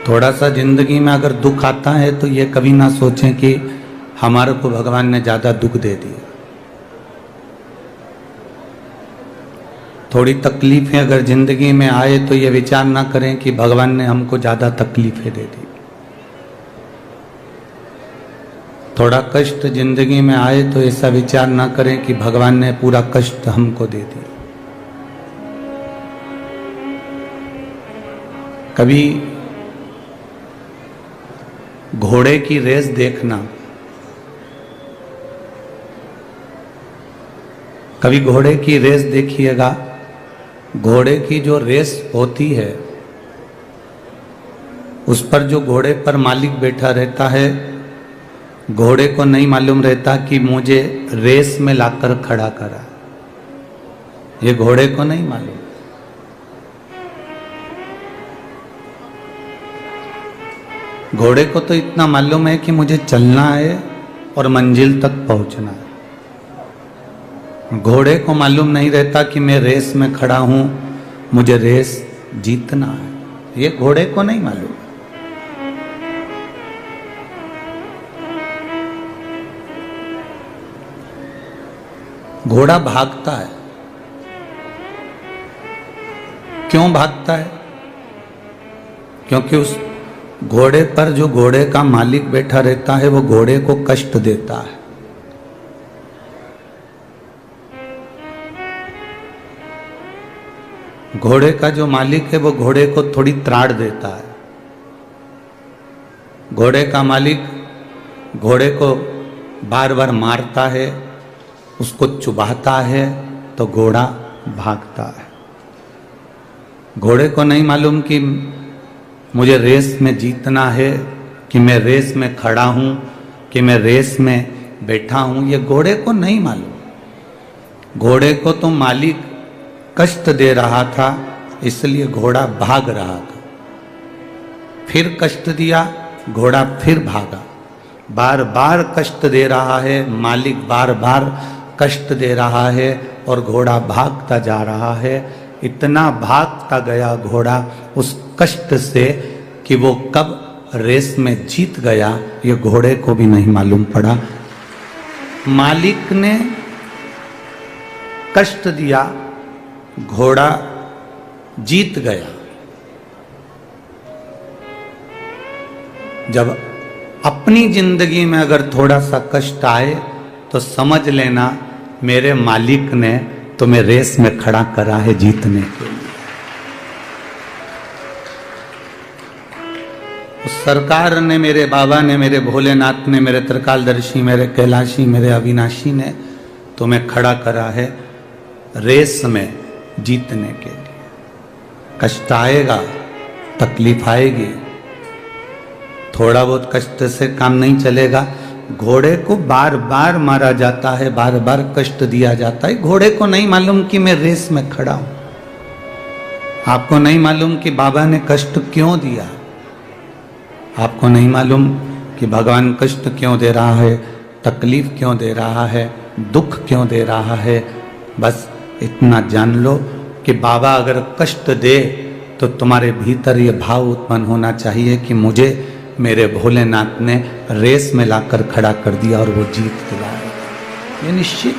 थोड़ा सा जिंदगी में अगर दुख आता है तो ये कभी ना सोचें कि हमारे को भगवान ने ज़्यादा दुख दे दिया। थोड़ी तकलीफें अगर जिंदगी में आए तो ये विचार ना करें कि भगवान ने हमको ज़्यादा तकलीफें दे दी। थोड़ा कष्ट जिंदगी में आए तो ऐसा विचार ना करें कि भगवान ने पूरा कष्ट हमको दे दिया। कभी घोड़े की रेस देखना, कभी घोड़े की रेस देखिएगा। घोड़े की जो रेस होती है उस पर जो घोड़े पर मालिक बैठा रहता है, घोड़े को नहीं मालूम रहता कि मुझे रेस में लाकर खड़ा करा। ये घोड़े को नहीं मालूम। घोड़े को तो इतना मालूम है कि मुझे चलना है और मंजिल तक पहुंचना है। घोड़े को मालूम नहीं रहता कि मैं रेस में खड़ा हूं, मुझे रेस जीतना है। ये घोड़े को नहीं मालूम। घोड़ा भागता है। क्यों भागता है? क्योंकि उस घोड़े पर जो घोड़े का मालिक बैठा रहता है वो घोड़े को कष्ट देता है। घोड़े का जो मालिक है वो घोड़े को थोड़ी त्राड़ देता है। घोड़े का मालिक घोड़े को बार बार मारता है, उसको चुभाता है तो घोड़ा भागता है। घोड़े को नहीं मालूम कि मुझे रेस में जीतना है, कि मैं रेस में खड़ा हूं, कि मैं रेस में बैठा हूं। ये घोड़े को नहीं मालूम। घोड़े को तो मालिक कष्ट दे रहा था, इसलिए घोड़ा भाग रहा था। फिर कष्ट दिया, घोड़ा फिर भागा। बार बार कष्ट दे रहा है मालिक, बार बार कष्ट दे रहा है और घोड़ा भागता जा रहा है। इतना भागता गया घोड़ा उस कष्ट से कि वो कब रेस में जीत गया ये घोड़े को भी नहीं मालूम पड़ा। मालिक ने कष्ट दिया, घोड़ा जीत गया। जब अपनी जिंदगी में अगर थोड़ा सा कष्ट आए तो समझ लेना मेरे मालिक ने तुम्हें रेस में खड़ा करा है जीतने के लिए। उस सरकार ने, मेरे बाबा ने, मेरे भोलेनाथ ने, मेरे त्रिकालदर्शी, मेरे कैलाशी, मेरे अविनाशी ने तुम्हें खड़ा करा है रेस में जीतने के लिए। कष्ट आएगा, तकलीफ आएगी, थोड़ा बहुत कष्ट से काम नहीं चलेगा। घोड़े को बार बार मारा जाता है, बार बार कष्ट दिया जाता है। घोड़े को नहीं मालूम कि मैं रेस में खड़ा हूं। आपको नहीं मालूम कि बाबा ने कष्ट क्यों दिया। आपको नहीं मालूम कि भगवान कष्ट क्यों दे रहा है, तकलीफ क्यों दे रहा है, दुख क्यों दे रहा है। बस इतना जान लो कि बाबा अगर कष्ट दे तो तुम्हारे भीतर ये भाव उत्पन्न होना चाहिए कि मुझे मेरे भोलेनाथ ने रेस में लाकर खड़ा कर दिया और वो जीत दिलाया। ये निश्चित।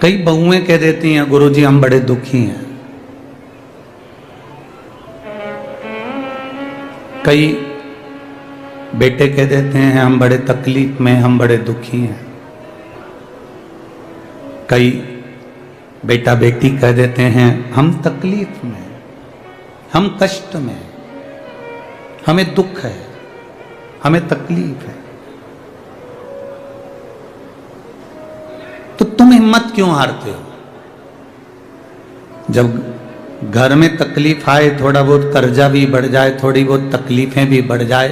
कई बहुएं कह देती हैं गुरुजी हम बड़े दुखी हैं। कई बेटे कह देते हैं हम बड़े तकलीफ में, हम बड़े दुखी हैं। कई बेटा बेटी कह देते हैं हम तकलीफ में, हम कष्ट में, हमें दुख है, हमें तकलीफ है। तो तुम हिम्मत क्यों हारते हो? जब घर में तकलीफ आए, थोड़ा बहुत कर्जा भी बढ़ जाए, थोड़ी बहुत तकलीफें भी बढ़ जाए,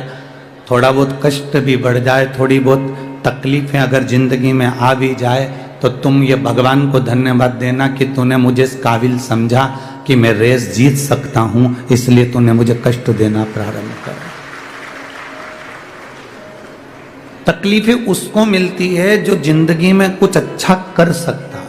थोड़ा बहुत कष्ट भी बढ़ जाए, थोड़ी बहुत तकलीफें अगर जिंदगी में आ भी जाए तो तुम ये भगवान को धन्यवाद देना कि तूने मुझे इस काबिल समझा कि मैं रेस जीत सकता हूं, इसलिए तूने मुझे कष्ट देना प्रारंभ करा। तकलीफें उसको मिलती है जो जिंदगी में कुछ अच्छा कर सकता है।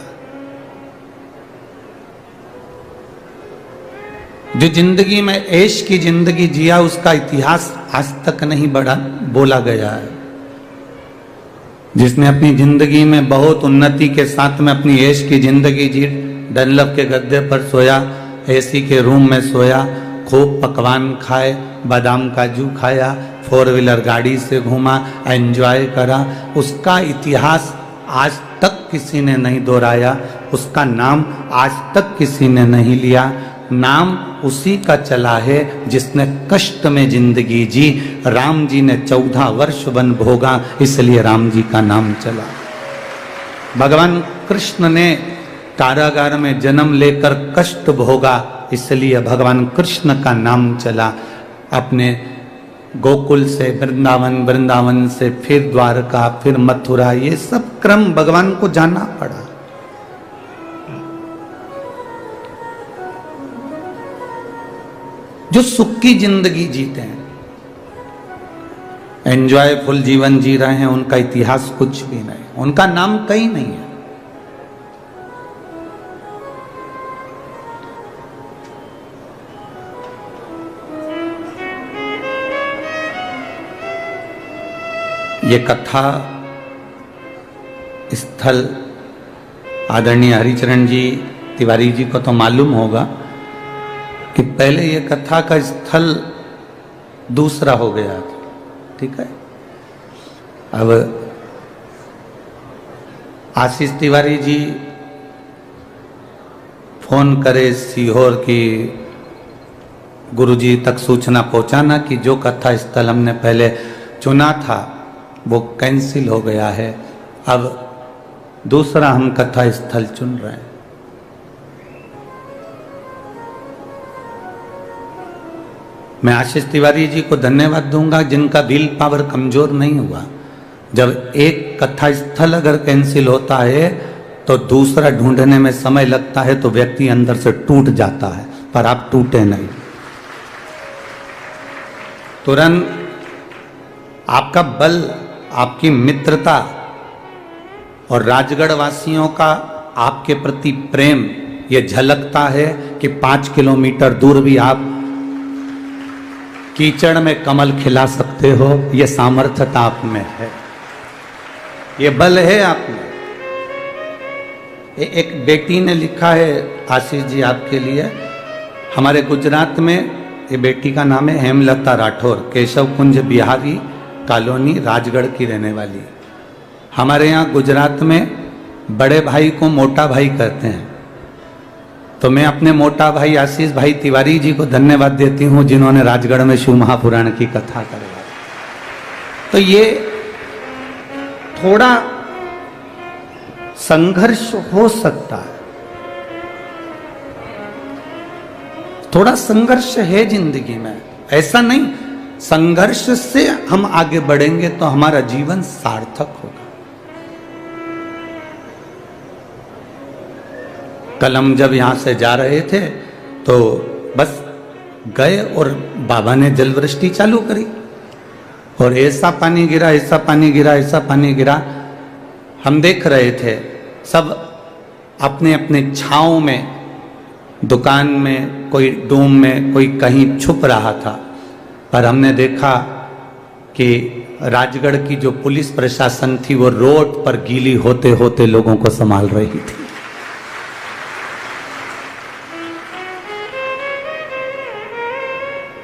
जो जिंदगी में ऐश की जिंदगी जिया उसका इतिहास आज तक नहीं बढ़ा बोला गया है। जिसने अपनी जिंदगी में बहुत उन्नति के साथ में अपनी ऐश की जिंदगी जी, डनलप के गद्दे पर सोया, एसी के रूम में सोया, खूब पकवान खाए, बादाम काजू खाया, 4 व्हीलर गाड़ी से घूमा, एंजॉय करा, उसका इतिहास आज तक किसी ने नहीं दोहराया, उसका नाम आज तक किसी ने नहीं लिया। नाम उसी का चला है जिसने कष्ट में जिंदगी जी। राम जी ने 14 वर्ष वन भोगा, इसलिए राम जी का नाम चला। भगवान कृष्ण ने कारागार में जन्म लेकर कष्ट भोगा, इसलिए भगवान कृष्ण का नाम चला। अपने गोकुल से वृंदावन, वृंदावन से फिर द्वारका, फिर मथुरा, ये सब क्रम भगवान को जाना पड़ा। जो सुख की जिंदगी जीते हैं, एंजॉयफुल जीवन जी रहे हैं, उनका इतिहास कुछ भी नहीं, उनका नाम कहीं नहीं है। ये कथा स्थल आदरणीय हरिचरण जी तिवारी जी को तो मालूम होगा कि पहले ये कथा का स्थल दूसरा हो गया था, ठीक है। अब आशीष तिवारी जी फोन करे सीहोर की गुरुजी तक सूचना पहुंचाना कि जो कथा स्थल हमने पहले चुना था वो कैंसिल हो गया है, अब दूसरा हम कथा स्थल चुन रहे हैं। मैं आशीष तिवारी जी को धन्यवाद दूंगा जिनका विल पावर कमजोर नहीं हुआ। जब एक कथा स्थल अगर कैंसिल होता है तो दूसरा ढूंढने में समय लगता है, तो व्यक्ति अंदर से टूट जाता है, पर आप टूटे नहीं। तुरंत आपका बल, आपकी मित्रता और राजगढ़ वासियों का आपके प्रति प्रेम ये झलकता है कि 5 किलोमीटर दूर भी आप कीचड़ में कमल खिला सकते हो। ये सामर्थ्यता आप में है, ये बल है आप में। एक बेटी ने लिखा है आशीष जी आपके लिए, हमारे गुजरात में ये बेटी का नाम है हेमलता राठौर, केशव कुंज बिहारी कॉलोनी राजगढ़ की रहने वाली। हमारे यहाँ गुजरात में बड़े भाई को मोटा भाई कहते हैं, तो मैं अपने मोटा भाई आशीष भाई तिवारी जी को धन्यवाद देती हूँ जिन्होंने राजगढ़ में शिव महापुराण की कथा करवाई। तो ये थोड़ा संघर्ष हो सकता है, थोड़ा संघर्ष है जिंदगी में, ऐसा नहीं। संघर्ष से हम आगे बढ़ेंगे तो हमारा जीवन सार्थक होगा। कल हम जब यहां से जा रहे थे तो बस गए और बाबा ने जल वृष्टि चालू करी और ऐसा पानी गिरा, ऐसा पानी गिरा, ऐसा पानी गिरा। हम देख रहे थे सब अपने अपने छांव में, दुकान में, कोई डूम में, कोई कहीं छुप रहा था, पर हमने देखा कि राजगढ़ की जो पुलिस प्रशासन थी वो रोड पर गीली होते होते लोगों को संभाल रही थी।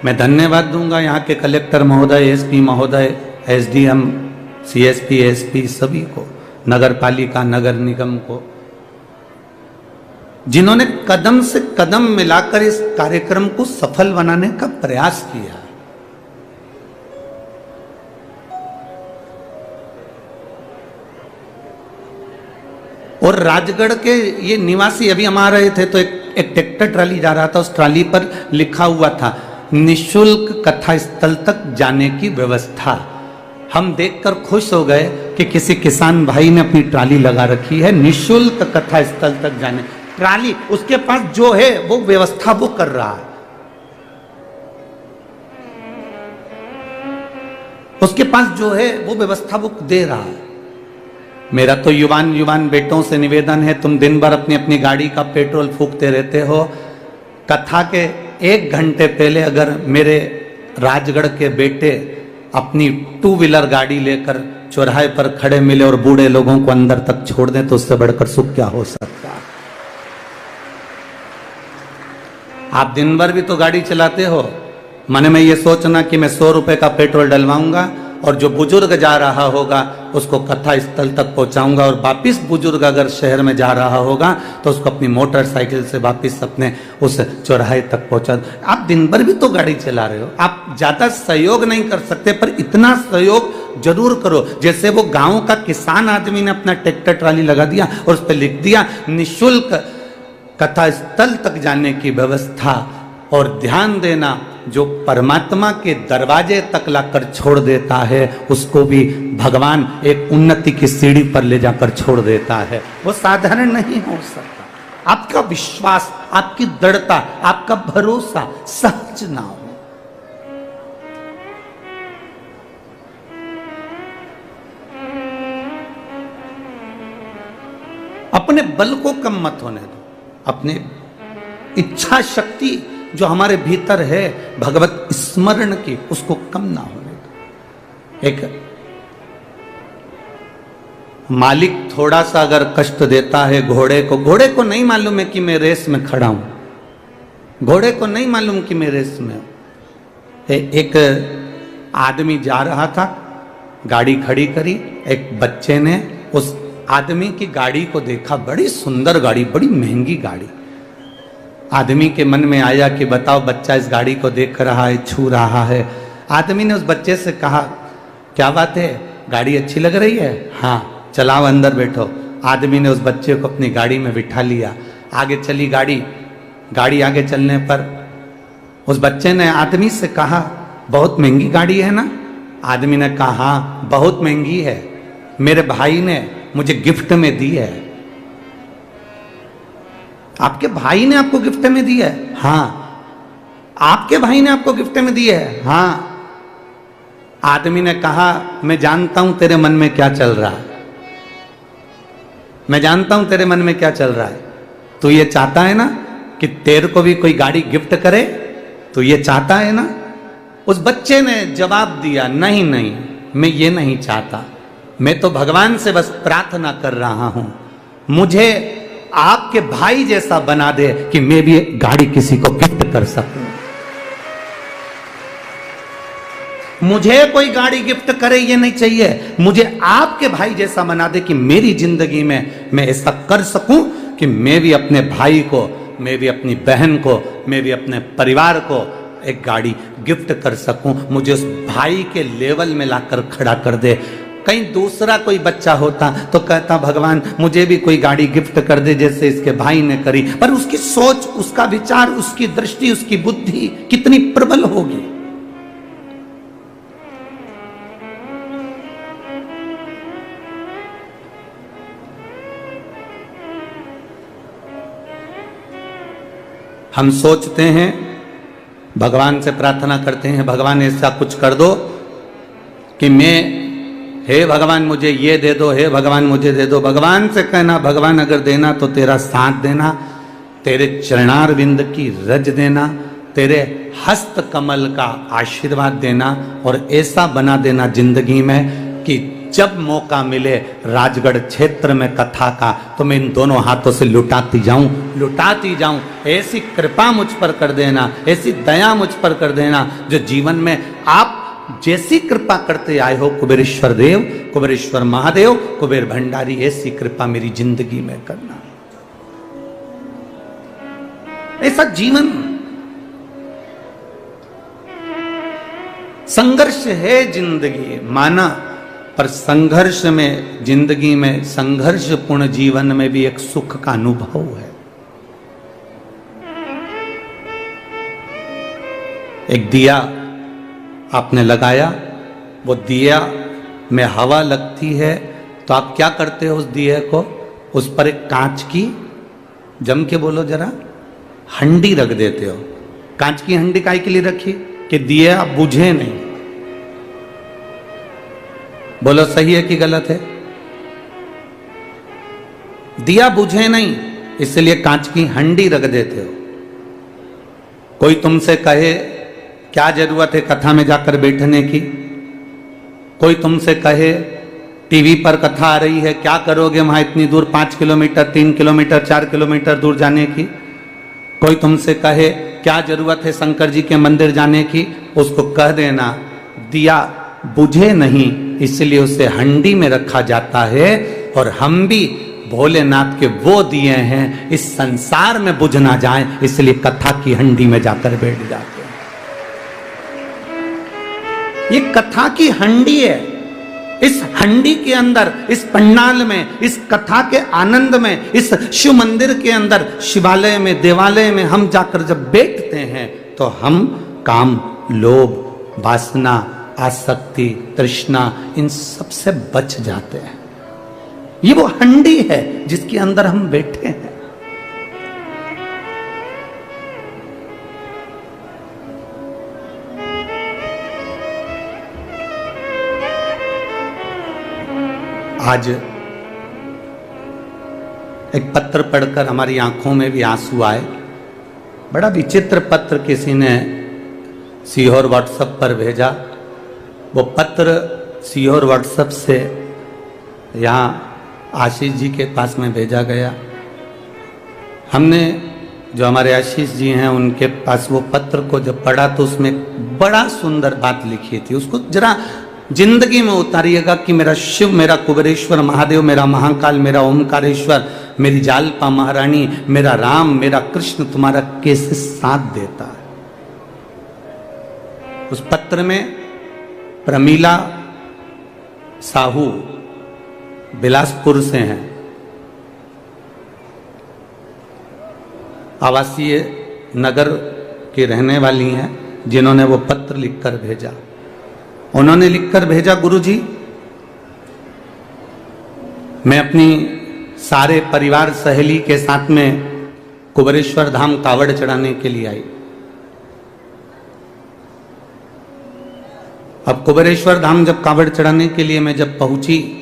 मैं धन्यवाद दूंगा यहाँ के कलेक्टर महोदय, एसपी महोदय, एसडीएम, सीएसपी, एसपी सभी को, नगर पालिका, नगर निगम को, जिन्होंने कदम से कदम मिलाकर इस कार्यक्रम को सफल बनाने का प्रयास किया। और राजगढ़ के ये निवासी अभी हम आ रहे थे तो एक ट्रैक्टर ट्राली जा रहा था, उस ट्राली पर लिखा हुआ था निशुल्क कथा स्थल तक जाने की व्यवस्था। हम देखकर खुश हो गए कि किसी किसान भाई ने अपनी ट्राली लगा रखी है, निशुल्क कथा स्थल तक जाने। ट्राली उसके पास जो है वो व्यवस्था वो कर रहा है, उसके पास जो है वो व्यवस्था वो दे रहा है। मेरा तो युवान बेटों से निवेदन है, तुम दिन भर अपनी अपनी गाड़ी का पेट्रोल फूकते रहते हो, कथा के 1 घंटे पहले अगर मेरे राजगढ़ के बेटे अपनी 2 व्हीलर गाड़ी लेकर चौराहे पर खड़े मिले और बूढ़े लोगों को अंदर तक छोड़ दें तो उससे बढ़कर सुख क्या हो सकता है। आप दिन भर भी तो गाड़ी चलाते हो, मन में ये सोचना कि मैं 100 रुपए का पेट्रोल डलवाऊंगा और जो बुजुर्ग जा रहा होगा उसको कथा स्थल तक पहुंचाऊंगा, और वापिस बुजुर्ग अगर शहर में जा रहा होगा तो उसको अपनी मोटरसाइकिल से वापिस अपने उस चौराहे तक पहुंचा। आप दिन भर भी तो गाड़ी चला रहे हो, आप ज्यादा सहयोग नहीं कर सकते पर इतना सहयोग जरूर करो। जैसे वो गांव का किसान आदमी ने अपना ट्रैक्टर ट्राली लगा दिया और उस पर लिख दिया निःशुल्क कथा स्थल तक जाने की व्यवस्था, और ध्यान देना जो परमात्मा के दरवाजे तक लाकर छोड़ देता है उसको भी भगवान एक उन्नति की सीढ़ी पर ले जाकर छोड़ देता है। वो साधारण नहीं हो सकता। आपका विश्वास, आपकी दृढ़ता, आपका भरोसा सहज ना हो। अपने बल को कम मत होने दो, अपने इच्छा शक्ति जो हमारे भीतर है भगवत स्मरण की उसको कम ना होने दो। एक मालिक थोड़ा सा अगर कष्ट देता है घोड़े को नहीं मालूम है कि मैं रेस में खड़ा हूं, घोड़े को नहीं मालूम कि मैं रेस में हूं। एक आदमी जा रहा था, गाड़ी खड़ी करी, एक बच्चे ने उस आदमी की गाड़ी को देखा, बड़ी सुंदर गाड़ी, बड़ी महंगी गाड़ी। आदमी के मन में आया कि बताओ, बच्चा इस गाड़ी को देख रहा है, छू रहा है। आदमी ने उस बच्चे से कहा क्या बात है, गाड़ी अच्छी लग रही है? हाँ, चलाओ अंदर बैठो। आदमी ने उस बच्चे को अपनी गाड़ी में बिठा लिया, आगे चली गाड़ी। गाड़ी आगे चलने पर उस बच्चे ने आदमी से कहा बहुत महंगी गाड़ी है ना? आदमी ने कहा हाँ बहुत महंगी है, मेरे भाई ने मुझे गिफ्ट में दी है। आपके भाई ने आपको गिफ्ट में दी है? हाँ। आपके भाई ने आपको गिफ्ट में दी है? हाँ। आदमी ने कहा मैं जानता हूं तेरे मन में क्या चल रहा है, मैं जानता हूं तेरे मन में क्या चल रहा है। तू ये चाहता है ना कि तेरे को भी कोई गाड़ी गिफ्ट करे? तू ये चाहता है ना? उस बच्चे ने जवाब दिया नहीं नहीं, मैं ये नहीं चाहता, मैं तो भगवान से बस प्रार्थना कर रहा हूं, मुझे आपके भाई जैसा बना दे कि मैं भी गाड़ी किसी को गिफ्ट कर सकूं। मुझे कोई गाड़ी गिफ्ट करे ये नहीं चाहिए, मुझे आपके भाई जैसा बना दे कि मेरी जिंदगी में मैं ऐसा कर सकूं कि मैं भी अपने भाई को, मैं भी अपनी बहन को, मैं भी अपने परिवार को एक गाड़ी गिफ्ट कर सकूं। मुझे उस भाई के लेवल में लाकर खड़ा कर दे। कहीं दूसरा कोई बच्चा होता तो कहता भगवान मुझे भी कोई गाड़ी गिफ्ट कर दे जैसे इसके भाई ने करी, पर उसकी सोच, उसका विचार, उसकी दृष्टि, उसकी बुद्धि कितनी प्रबल होगी। हम सोचते हैं, भगवान से प्रार्थना करते हैं भगवान ऐसा कुछ कर दो कि मैं, हे भगवान मुझे ये दे दो, हे भगवान मुझे दे दो। भगवान से कहना भगवान अगर देना तो तेरा साथ देना, तेरे चरणार विंद की रज देना, तेरे हस्त कमल का आशीर्वाद देना, और ऐसा बना देना जिंदगी में कि जब मौका मिले राजगढ़ क्षेत्र में कथा का तो मैं इन दोनों हाथों से लुटाती जाऊं। ऐसी कृपा मुझ पर कर देना, ऐसी दया मुझ पर कर देना जो जीवन में आप जैसी कृपा करते आए हो, कुबेरेश्वर देव, कुबेरेश्वर महादेव, कुबेर भंडारी, ऐसी कृपा मेरी जिंदगी में करना। ऐसा जीवन संघर्ष है जिंदगी माना, पर संघर्ष में, जिंदगी में संघर्षपूर्ण जीवन में भी एक सुख का अनुभव है। एक दिया आपने लगाया, वो दिया में हवा लगती है तो आप क्या करते हो उस दिए को, उस पर एक कांच की, जम के बोलो जरा, हंडी रख देते हो। कांच की हंडी काहे के लिए रखी? कि दिया बुझे नहीं। बोलो सही है कि गलत है? दिया बुझे नहीं, इसलिए कांच की हंडी रख देते हो। कोई तुमसे कहे क्या जरूरत है कथा में जाकर बैठने की, कोई तुमसे कहे टीवी पर कथा आ रही है क्या करोगे वहां इतनी दूर 5 किलोमीटर 3 किलोमीटर 4 किलोमीटर दूर जाने की, कोई तुमसे कहे क्या जरूरत है शंकर जी के मंदिर जाने की, उसको कह देना दिया बुझे नहीं इसलिए उसे हंडी में रखा जाता है, और हम भी भोलेनाथ के वो दिए हैं इस संसार में बुझ ना जाए इसलिए कथा की हंडी में जाकर बैठ जाते हैं। ये कथा की हंडी है। इस हंडी के अंदर, इस पंडाल में, इस कथा के आनंद में, इस शिव मंदिर के अंदर, शिवालय में, देवालय में हम जाकर जब बैठते हैं तो हम काम, लोभ, वासना, आसक्ति, तृष्णा इन सब से बच जाते हैं। ये वो हंडी है जिसके अंदर हम बैठे हैं। आज एक पत्र पढ़कर हमारी आंखों में भी आंसू आए। बड़ा विचित्र पत्र किसी ने सीहोर व्हाट्सएप पर भेजा। वो पत्र सीहोर व्हाट्सएप से यहाँ आशीष जी के पास में भेजा गया। हमने जो हमारे आशीष जी हैं उनके पास वो पत्र को जब पढ़ा तो उसमें बड़ा सुंदर बात लिखी थी। उसको जरा जिंदगी में उतारिएगा कि मेरा शिव, मेरा कुबेरेश्वर महादेव, मेरा महाकाल, मेरा ओमकारेश्वर, मेरी जालपा महारानी, मेरा राम, मेरा कृष्ण तुम्हारा कैसे साथ देता है। उस पत्र में प्रमीला साहू बिलासपुर से हैं, आवासीय नगर की रहने वाली हैं, जिन्होंने वो पत्र लिखकर भेजा। उन्होंने लिखकर भेजा, गुरुजी मैं अपनी सारे परिवार सहेली के साथ में कुबेरेश्वर धाम कावड़ चढ़ाने के लिए आई। अब कुबेरेश्वर धाम जब कावड़ चढ़ाने के लिए मैं जब पहुंची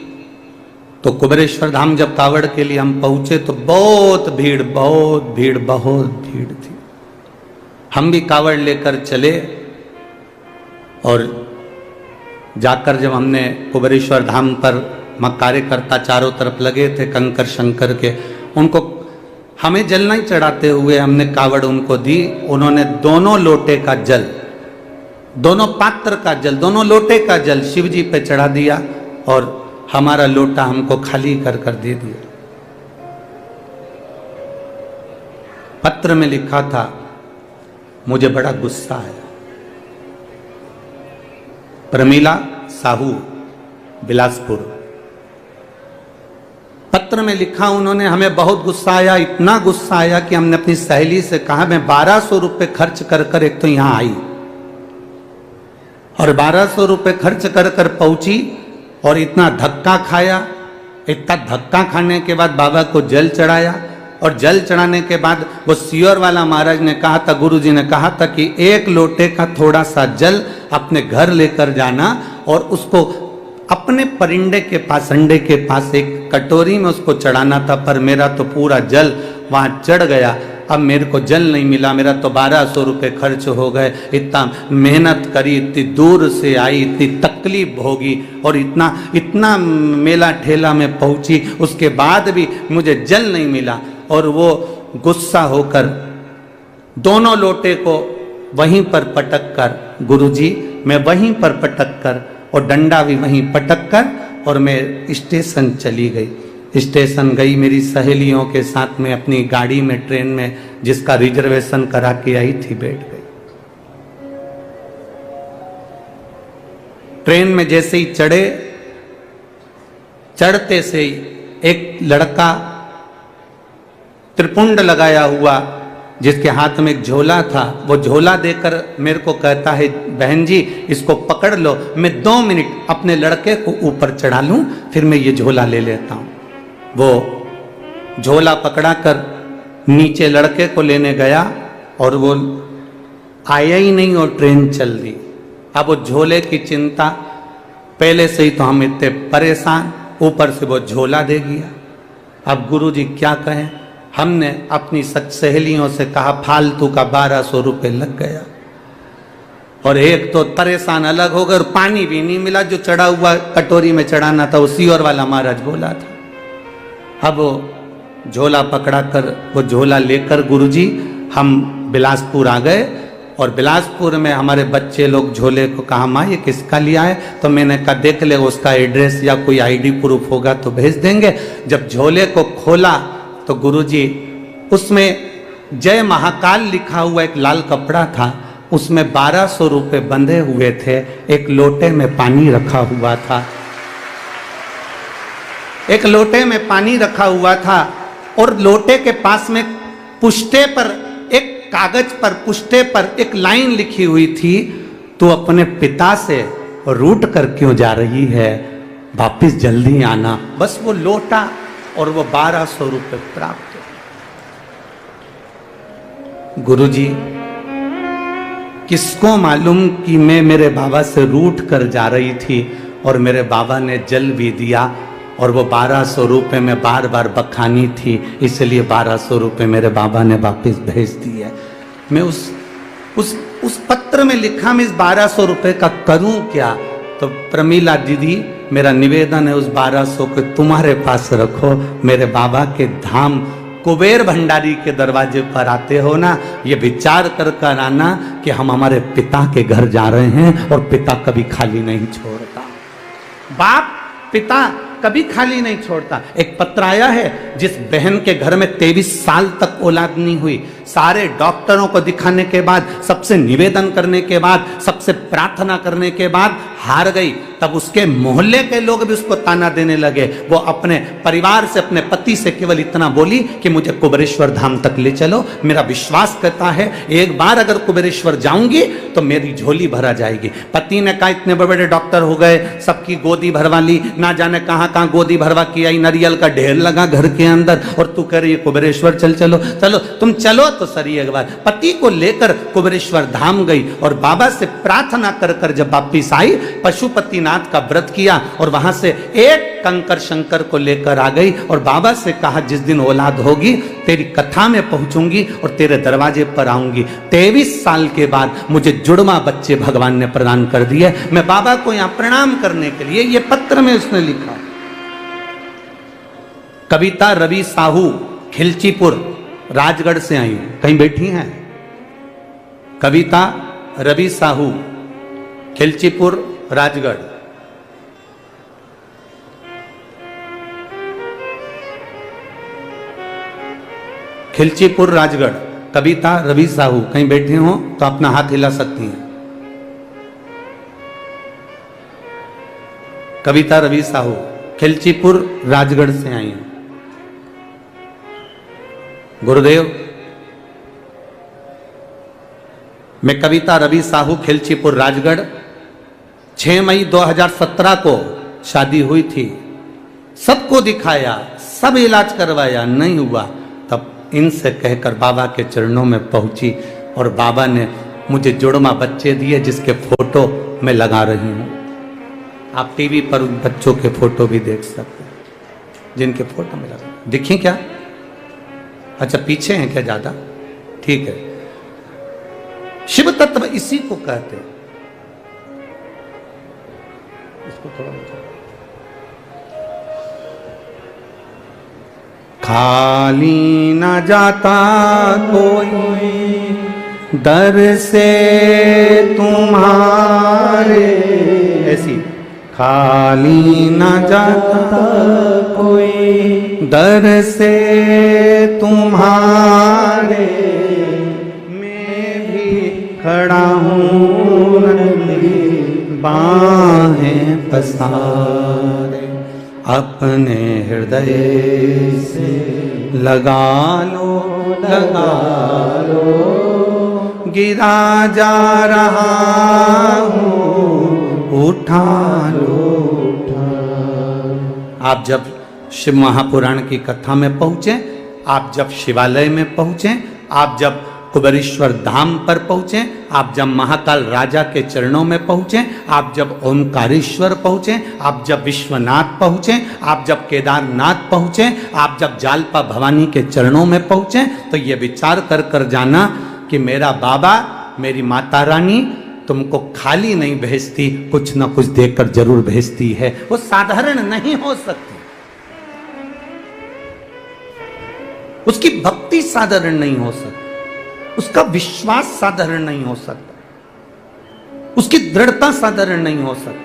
तो कुबेरेश्वर धाम जब कावड़ के लिए हम पहुंचे तो बहुत भीड़ थी। हम भी कावड़ लेकर चले और जाकर जब हमने कुबेरेश्वर धाम पर कार्यकर्ता चारों तरफ लगे थे कंकर शंकर के, उनको हमें जल नहीं चढ़ाते हुए हमने कावड़ उनको दी। उन्होंने दोनों लोटे का जल, दोनों पात्र का जल, दोनों लोटे का जल शिव जी पे चढ़ा दिया और हमारा लोटा हमको खाली कर कर दे दिया। पत्र में लिखा था, मुझे बड़ा गुस्सा आया। प्रमीला साहू बिलासपुर, पत्र में लिखा उन्होंने, हमें बहुत गुस्सा आया, इतना गुस्सा आया कि हमने अपनी सहेली से कहा मैं 1200 रुपए खर्च कर कर एक तो यहां आई और 1200 रुपए खर्च कर कर पहुंची और इतना धक्का खाया। इतना धक्का खाने के बाद बाबा को जल चढ़ाया और जल चढ़ाने के बाद वो सीहोर वाला महाराज ने कहा था, गुरु जी ने कहा था कि एक लोटे का थोड़ा सा जल अपने घर लेकर जाना और उसको अपने परिंदे के पास, अंडे के पास एक कटोरी में उसको चढ़ाना था। पर मेरा तो पूरा जल वहां चढ़ गया, अब मेरे को जल नहीं मिला, मेरा तो 1200 रुपये खर्च हो गए। इतना मेहनत करी, इतनी दूर से आई, इतनी तकलीफ भोगी और इतना मेला ठेला में पहुंची, उसके बाद भी मुझे जल नहीं मिला। और वो गुस्सा होकर दोनों लोटे को वहीं पर पटक कर, गुरुजी मैं वहीं पर पटक कर और डंडा भी वहीं पटक कर और मैं स्टेशन चली गई। स्टेशन गई मेरी सहेलियों के साथ में अपनी गाड़ी में, ट्रेन में जिसका रिजर्वेशन करा के आई थी, बैठ गई। ट्रेन में जैसे ही चढ़े, चढ़ते से ही एक लड़का त्रिपुंड लगाया हुआ जिसके हाथ में एक झोला था, वो झोला देकर मेरे को कहता है, बहन जी इसको पकड़ लो, मैं 2 मिनट अपने लड़के को ऊपर चढ़ा लूं, फिर मैं ये झोला ले लेता हूं। वो झोला पकड़ा कर नीचे लड़के को लेने गया और वो आया ही नहीं और ट्रेन चल दी। अब वो झोले की चिंता, पहले से ही तो हम इतने परेशान, ऊपर से वो झोला दे गया। अब गुरु जी क्या कहें, हमने अपनी सहेलियों से कहा फालतू का 1200 रुपये लग गया, और एक तो परेशान अलग हो गए और पानी भी नहीं मिला, जो चढ़ा हुआ कटोरी में चढ़ाना था उसी और वाला महाराज बोला था। अब वो झोला पकड़ा कर, वो झोला लेकर गुरुजी हम बिलासपुर आ गए, और बिलासपुर में हमारे बच्चे लोग झोले को कहा माँ ये किसका लिया है, तो मैंने कहा देख ले उसका एड्रेस या कोई आईडी प्रूफ होगा तो भेज देंगे। जब झोले को खोला तो गुरुजी उसमें जय महाकाल लिखा हुआ एक लाल कपड़ा था, उसमें 1200 रुपये बंधे हुए थे, एक लोटे में पानी रखा हुआ था, एक लोटे में पानी रखा हुआ था, और लोटे के पास में पुष्टे पर, एक कागज पर पुष्टे पर एक लाइन लिखी हुई थी, तू अपने पिता से रूठ कर क्यों जा रही है, वापिस जल्दी आना। बस वो लोटा और वो 1200 रुपये प्राप्त। गुरुजी किसको मालूम कि मैं मेरे बाबा से रूठ कर जा रही थी, और मेरे बाबा ने जल भी दिया, और वो 1200 रुपये में बार बार बखानी थी, इसलिए 1200 रुपये मेरे बाबा ने वापस भेज दिए। मैं उस पत्र में लिखा मैं इस 1200 रुपये का करूं क्या। तो प्रमीला दीदी मेरा निवेदन है उस 1200 को तुम्हारे पास रखो, मेरे बाबा के धाम कुबेर भंडारी के दरवाजे पर आते हो ना, ये विचार कर कर आना कि हम हमारे पिता के घर जा रहे हैं, और पिता कभी खाली नहीं छोड़ता, बाप पिता कभी खाली नहीं छोड़ता। एक पत्र आया है जिस बहन के घर में 23 साल तक औलाद नहीं हुई, सारे डॉक्टरों को दिखाने के बाद, सबसे निवेदन करने के बाद, सबसे प्रार्थना करने के बाद हार गई, तब उसके मोहल्ले के लोग भी उसको ताना देने लगे। वो अपने परिवार से, अपने पति से केवल इतना बोली कि मुझे कुबेरेश्वर धाम तक ले चलो, मेरा विश्वास करता है एक बार अगर कुबेरेश्वर जाऊंगी तो मेरी झोली भरा जाएगी। पति ने कहा इतने बड़े बड़े डॉक्टर हो गए, सबकी गोदी भरवा ली, ना जाने कहां कहां गोदी भरवा किया, नारियल का ढेर लगा घर के अंदर, और तू कह रही है कुबेरेश्वर चलो। चलो तुम चलो तो सही एक बार। पति को लेकर कुबेरेश्वर धाम गई, और बाबा से प्रार्थना कर कर जब वापिस आई, पशुपतिनाथ का व्रत किया, और वहां से एक कंकर शंकर को लेकर आ गई, और बाबा से कहा जिस दिन औलाद होगी तेरी कथा में पहुंचूंगी और तेरे दरवाजे पर आऊंगी। 23 साल के बाद मुझे जुड़वा बच्चे भगवान ने प्रदान कर दिए। मैं बाबा को यहां प्रणाम करने के लिए, ये पत्र में उसने लिखा। कविता रवि साहू खिलचीपुर राजगढ़ से आई, कहीं बैठी हैं? कविता रवि साहू खिलचीपुर राजगढ़। खिलचीपुर राजगढ़, कविता रवि साहू कहीं बैठे हो तो अपना हाथ हिला सकती हैं। कविता रवि साहू खिलचीपुर राजगढ़ से आई हैं। गुरुदेव, मैं कविता रवि साहू खिलचीपुर राजगढ़, 6 मई 2017 को शादी हुई थी, सबको दिखाया, सब इलाज करवाया, नहीं हुआ, तब इनसे कहकर बाबा के चरणों में पहुंची, और बाबा ने मुझे जुड़वा बच्चे दिए जिसके फोटो मैं लगा रही हूं। आप टीवी पर उन बच्चों के फोटो भी देख सकते हैं जिनके फोटो में लगा। दिखें क्या? अच्छा पीछे हैं क्या ज्यादा? ठीक है। शिव तत्व इसी को कहते हैं। इसको थोड़ा खाली न जाता कोई दर से तुम्हारे, ऐसी खाली न जाता कोई दर से तुम्हारे, मैं भी खड़ा हूँ बाहें पसारे, अपने हृदय से लगा लो, गिरा जा रहा हूँ, उठा लो, आप जब शिव महापुराण की कथा में पहुंचे, आप जब शिवालय में पहुंचे, आप जब कुबेरेश्वर धाम पर पहुंचे, आप जब महाकाल राजा के चरणों में पहुंचे, आप जब ओंकारेश्वर पहुंचे, आप जब विश्वनाथ पहुंचे, आप जब केदारनाथ पहुंचे, आप जब जालपा भवानी के चरणों में पहुंचे, तो ये विचार कर कर जाना कि मेरा बाबा, मेरी माता रानी तुमको खाली नहीं भेजती, कुछ ना कुछ देकर जरूर भेजती है। वो साधारण नहीं हो सकती, उसकी भक्ति साधारण नहीं हो सकती, उसका विश्वास साधारण नहीं हो सकता, उसकी दृढ़ता साधारण नहीं हो सकती।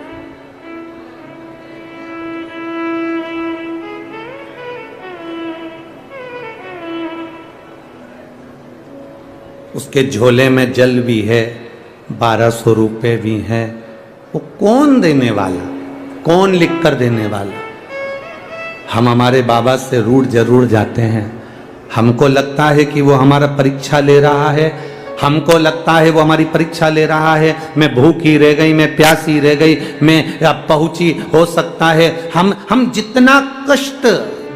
उसके झोले में जल भी है, 1200 रुपए भी हैं। वो कौन देने वाला, कौन लिख कर देने वाला? हम हमारे बाबा से रूठ जरूर जाते हैं। हमको लगता है कि वो हमारा परीक्षा ले रहा है, हमको लगता है वो हमारी परीक्षा ले रहा है। मैं भूखी रह गई, मैं प्यासी रह गई, मैं अब पहुंची, हो सकता है हम जितना कष्ट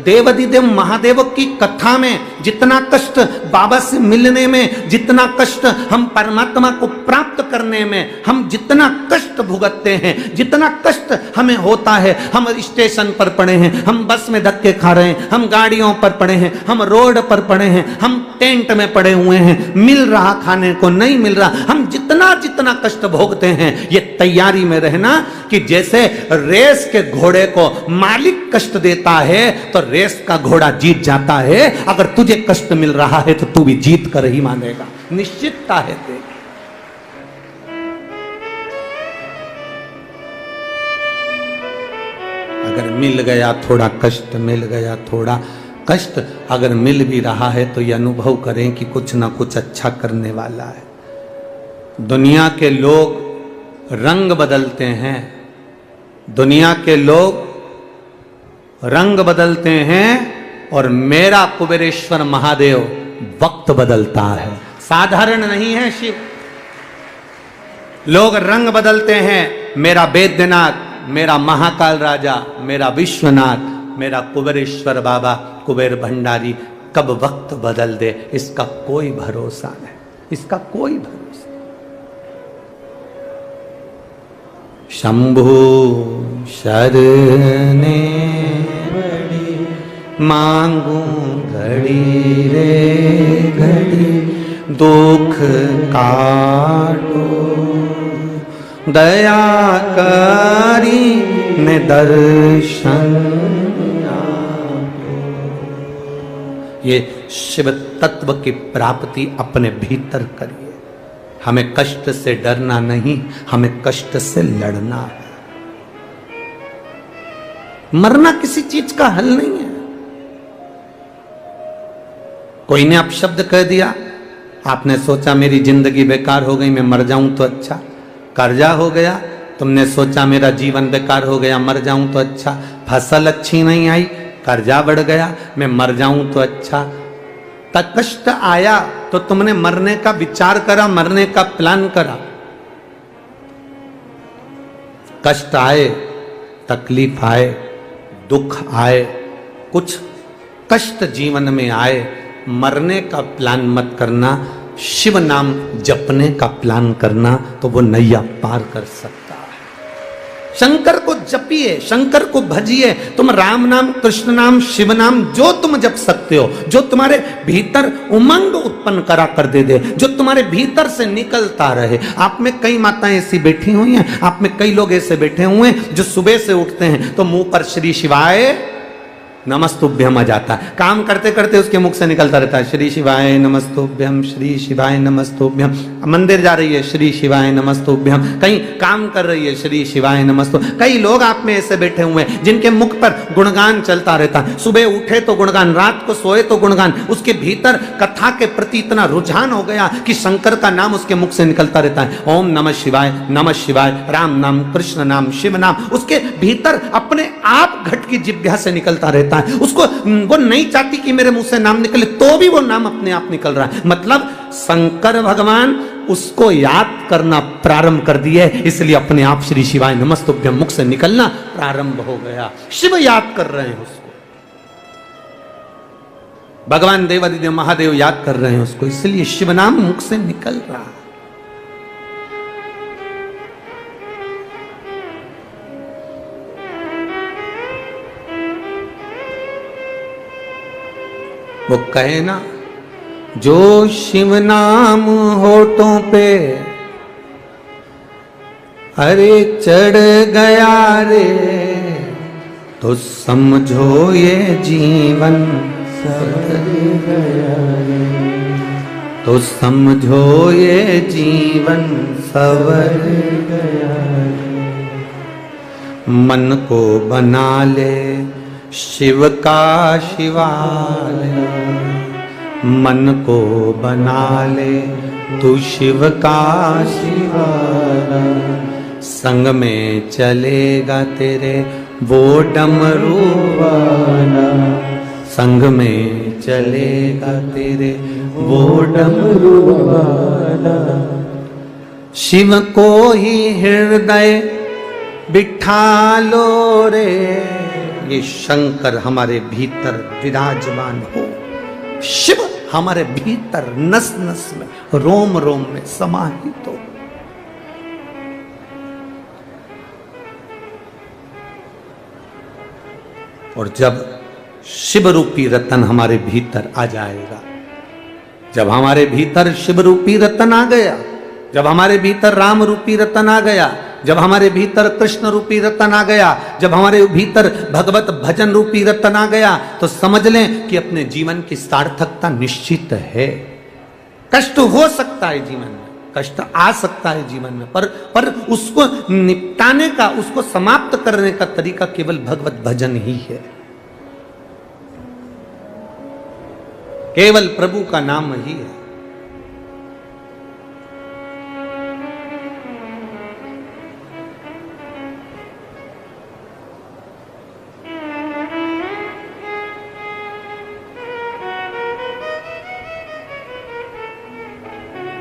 देवाधिदेव महादेव की कथा में, जितना कष्ट बाबा से मिलने में, जितना कष्ट हम परमात्मा को प्राप्त करने में, हम जितना कष्ट भुगतते हैं, जितना कष्ट हमें होता है, हम स्टेशन पर पड़े हैं, हम बस में धक्के खा रहे हैं, हम गाड़ियों पर पड़े हैं, हम रोड पर पड़े हैं, हम टेंट में पड़े हुए हैं, मिल रहा खाने को नहीं मिल रहा, हम जितना जितना कष्ट भोगते हैं, ये तैयारी में रहना कि जैसे रेस के घोड़े को मालिक कष्ट देता है तो रेस का घोड़ा जीत जाता है। अगर तुझे कष्ट मिल रहा है तो तू भी जीत कर ही मानेगा, निश्चितता है तेरी। अगर मिल गया थोड़ा कष्ट, मिल गया थोड़ा कष्ट, अगर मिल भी रहा है तो यह अनुभव करें कि कुछ ना कुछ अच्छा करने वाला है। दुनिया के लोग रंग बदलते हैं, दुनिया के लोग रंग बदलते हैं, और मेरा कुबेरेश्वर महादेव वक्त बदलता है, साधारण नहीं है शिव। लोग रंग बदलते हैं, मेरा वैद्यनाथ, मेरा महाकाल राजा, मेरा विश्वनाथ, मेरा कुबेरेश्वर बाबा, कुबेर भंडारी कब वक्त बदल दे इसका कोई भरोसा नहीं, इसका कोई भरोसा। शंभु शरणे मांगू घड़ी रे घड़ी, दुख काटो दया करी ने दर्शन। ये शिव तत्व की प्राप्ति अपने भीतर करिए। हमें कष्ट से डरना नहीं, हमें कष्ट से लड़ना है। मरना किसी चीज का हल नहीं है। कोई ने अपशब्द कह दिया, आपने सोचा मेरी जिंदगी बेकार हो गई, मैं मर जाऊं तो अच्छा। कर्जा हो गया, तुमने सोचा मेरा जीवन बेकार हो गया, मर जाऊं तो अच्छा। फसल अच्छी नहीं आई, कर्जा बढ़ गया, मैं मर जाऊं तो अच्छा। तक कष्ट आया तो तुमने मरने का विचार करा, मरने का प्लान करा। कष्ट आए, तकलीफ आए, दुख आए, कुछ कष्ट जीवन में आए, मरने का प्लान मत करना, शिव नाम जपने का प्लान करना, तो वो नैया पार कर सकता है। शंकर को जपिए, शंकर को भजिए। तुम राम नाम, कृष्ण नाम, शिव नाम जो तुम जप सकते हो, जो तुम्हारे भीतर उमंग उत्पन्न करा कर दे, जो तुम्हारे भीतर से निकलता रहे। आप में कई माताएं ऐसी बैठी हुई हैं, आप में कई लोग ऐसे बैठे हुए हैं जो सुबह से उठते हैं तो मुंह पर श्री शिवाय नमस्तुभ्यम आ जाता है। काम करते करते उसके मुख से निकलता रहता है श्री शिवाय नमस्तुभ्यम, श्री शिवाय नमस्तुभ्यम। मंदिर जा रही है, श्री शिवाय नमस्तुभ्यम। कहीं काम कर रही है, श्री शिवाय नमस्तु। कई लोग आप में ऐसे बैठे हुए हैं जिनके मुख पर गुणगान चलता रहता है। सुबह उठे तो गुणगान, रात को सोए तो गुणगान। उसके भीतर कथा के प्रति इतना रुझान हो गया कि शंकर का नाम उसके मुख से निकलता रहता है। ओम नमः शिवाय, नमः शिवाय, राम नाम, कृष्ण नाम, शिव नाम उसके भीतर अपने आप घट की जिह्वा से निकलता रहता है। उसको वो नहीं चाहती कि मेरे मुंह से नाम निकले, तो भी वो नाम अपने आप निकल रहा है। मतलब शंकर भगवान उसको याद करना प्रारंभ कर दिए, इसलिए अपने आप श्री शिवाय नमस्तुभ्यम मुख से निकलना प्रारंभ हो गया। शिव याद कर रहे हैं उसको। भगवान देवादिदेव महादेव याद कर रहे हैं उसको, इसलिए शिव नाम मुख से निकल रहा। वो कहे ना, जो शिव नाम होठों पे अरे चढ़ गया रे, तो समझो ये जीवन सवर गया रे, तो समझो ये जीवन सवर गया रे। मन को बना ले शिव का शिवालय, मन को बना ले तू शिव का शिवालय, संग में चलेगा तेरे वो डमरू वाला, संग में चलेगा तेरे वो डमरू वाला। शिव को ही हृदय बिठा लो रे, ये शंकर हमारे भीतर विराजमान हो, शिव हमारे भीतर नस नस में रोम रोम में समाहित हो। और जब शिव रूपी रतन हमारे भीतर आ जाएगा, जब हमारे भीतर शिव रूपी रतन आ गया, जब हमारे भीतर राम रूपी रतन आ गया, जब हमारे भीतर कृष्ण रूपी रतन आ गया, जब हमारे भीतर भगवत भजन रूपी रतन आ गया, तो समझ लें कि अपने जीवन की सार्थकता निश्चित है। कष्ट हो सकता है जीवन में, कष्ट आ सकता है जीवन में, पर उसको निपटाने का, उसको समाप्त करने का तरीका केवल भगवत भजन ही है, केवल प्रभु का नाम ही है।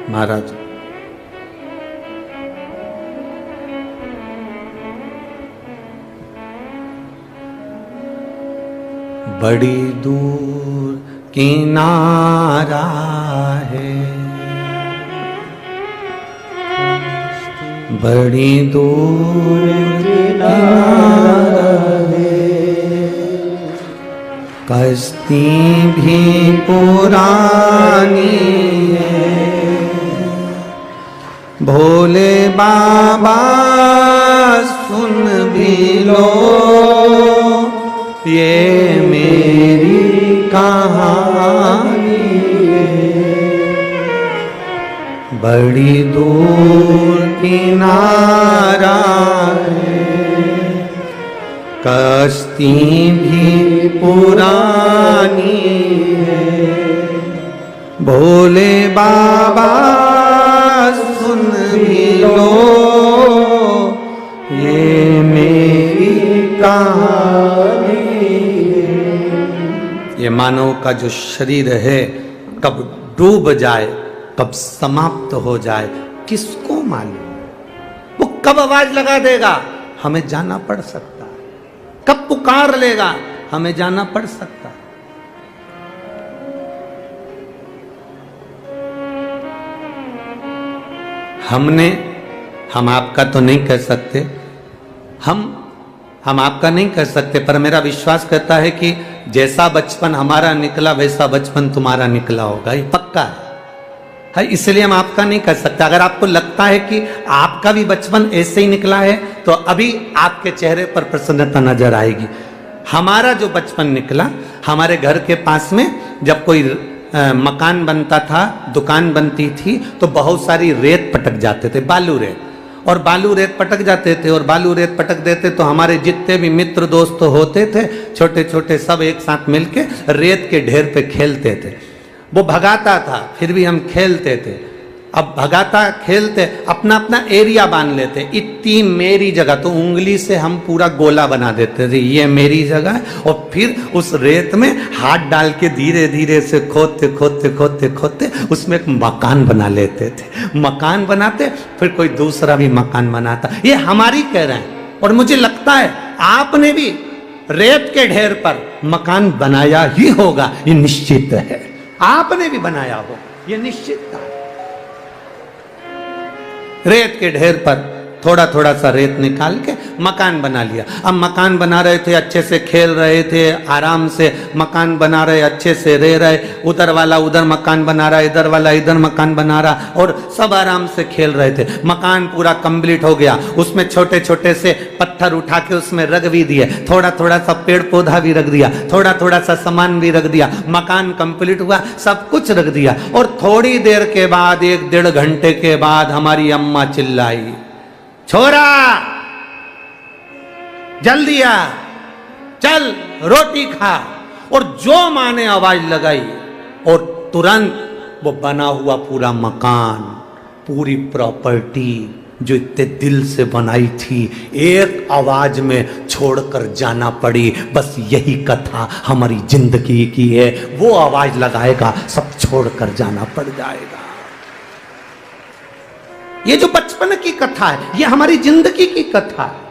महाराज बड़ी दूर किनारा है, बड़ी दूर किनारा है, कश्ती भी पुरानी है, भोले बाबा सुन भी लो ये मेरी कहानी है, बड़ी दूर किनारा है, कश्ती भी पुरानी है, भोले बाबा सुन भी लो ये मेरी कहानी है। ये मानव का जो शरीर है कब डूब जाए, कब समाप्त हो जाए, किसको मालूम? वो कब आवाज लगा देगा, हमें जाना पड़ सकता है, कब पुकार लेगा, हमें जाना पड़ सकता है। हम आपका तो नहीं कह सकते, हम आपका नहीं कह सकते, पर मेरा विश्वास कहता है कि जैसा बचपन हमारा निकला वैसा बचपन तुम्हारा निकला होगा, ये पक्का है। इसलिए हम आपका नहीं कह सकते। अगर आपको लगता है कि आपका भी बचपन ऐसे ही निकला है तो अभी आपके चेहरे पर प्रसन्नता नजर आएगी। हमारा जो बचपन निकला, हमारे घर के पास में जब कोई मकान बनता था, दुकान बनती थी, तो बहुत सारी रेत पटक जाते थे, बालू रेत, और बालू रेत पटक जाते थे और बालू रेत पटक देते, तो हमारे जितने भी मित्र दोस्त होते थे छोटे छोटे, सब एक साथ मिलके रेत के ढेर पे खेलते थे। वो भगाता था फिर भी हम खेलते थे। अब भगाता खेलते, अपना अपना एरिया बांध लेते, इतनी मेरी जगह, तो उंगली से हम पूरा गोला बना देते थे, ये मेरी जगह है, और फिर उस रेत में हाथ डाल के धीरे धीरे से खोदते खोदते खोदते खोदते उसमें एक मकान बना लेते थे। मकान बनाते फिर कोई दूसरा भी मकान बनाता। ये हमारी कह रहे हैं, और मुझे लगता है आपने भी रेत के ढेर पर मकान बनाया ही होगा, ये निश्चित है। आपने भी बनाया हो, ये निश्चित था। रेत के ढेर पर थोड़ा थोड़ा सा रेत निकाल के मकान बना लिया। अब मकान बना रहे थे, अच्छे से खेल रहे थे, आराम से मकान बना रहे, अच्छे से रह रहे। उधर वाला उधर मकान बना रहा, इधर वाला इधर मकान बना रहा, और सब आराम से खेल रहे थे। मकान पूरा कंप्लीट हो गया, उसमें छोटे छोटे से पत्थर उठा के उसमें रख भी दिए, थोड़ा थोड़ा सा पेड़ पौधा भी रख दिया, थोड़ा थोड़ा सा सामान भी रख दिया। मकान कंप्लीट हुआ, सब कुछ रख दिया। और थोड़ी देर के बाद, 1-1.5 घंटे के बाद हमारी अम्मा चिल्लाई, छोरा जल्दी आ, चल रोटी खा। और जो मां ने आवाज लगाई, और तुरंत वो बना हुआ पूरा मकान, पूरी प्रॉपर्टी जो इतने दिल से बनाई थी, एक आवाज में छोड़कर जाना पड़ी। बस यही कथा हमारी जिंदगी की है। वो आवाज लगाएगा, सब छोड़कर जाना पड़ जाएगा। ये जो बचपन की कथा है, ये हमारी जिंदगी की कथा है।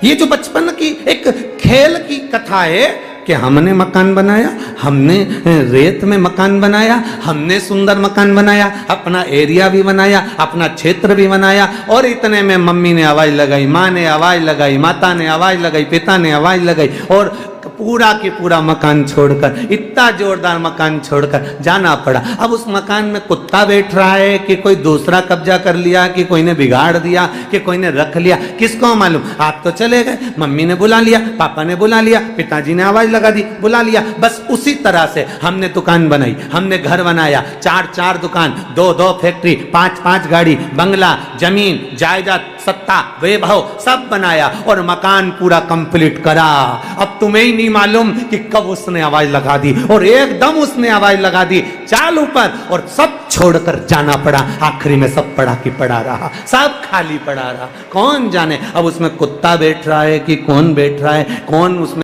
ये जो बचपन की एक खेल की कथा है कि हमने मकान बनाया, हमने रेत में मकान बनाया, हमने सुंदर मकान बनाया, अपना एरिया भी बनाया, अपना क्षेत्र भी बनाया। और इतने में मम्मी ने आवाज लगाई, माँ ने आवाज लगाई, माता ने आवाज लगाई, पिता ने आवाज लगाई, और पूरा के पूरा मकान छोड़कर, इतना जोरदार मकान छोड़कर जाना पड़ा। अब उस मकान में कुत्ता बैठ रहा है कि कोई दूसरा कब्जा कर लिया, कि कोई ने बिगाड़ दिया, कि कोई ने रख लिया, किसको मालूम। आप तो चले गए, मम्मी ने बुला लिया, पापा ने बुला लिया, पिताजी ने आवाज लगा दी, बुला लिया। बस उसी तरह से हमने दुकान बनाई, हमने घर बनाया, 4-4 दुकान, 2-2 फैक्ट्री, 5-5 गाड़ी, बंगला, जमीन, जायदाद, सत्ता, वैभव सब बनाया, और मकान पूरा कंप्लीट करा। अब तुम्हें ही नहीं मालूम कि कब उसने आवाज लगा दी, और एकदम उसने आवाज लगा दी, चाल ऊपर, और सब छोड़कर जाना पड़ा। आखिरी में सब पड़ा कि पड़ा रहा, सब खाली पड़ा रहा। कौन जाने अब उसमें कुत्ता बैठ रहा है कि कौन बैठ रहा है, कौन उसमें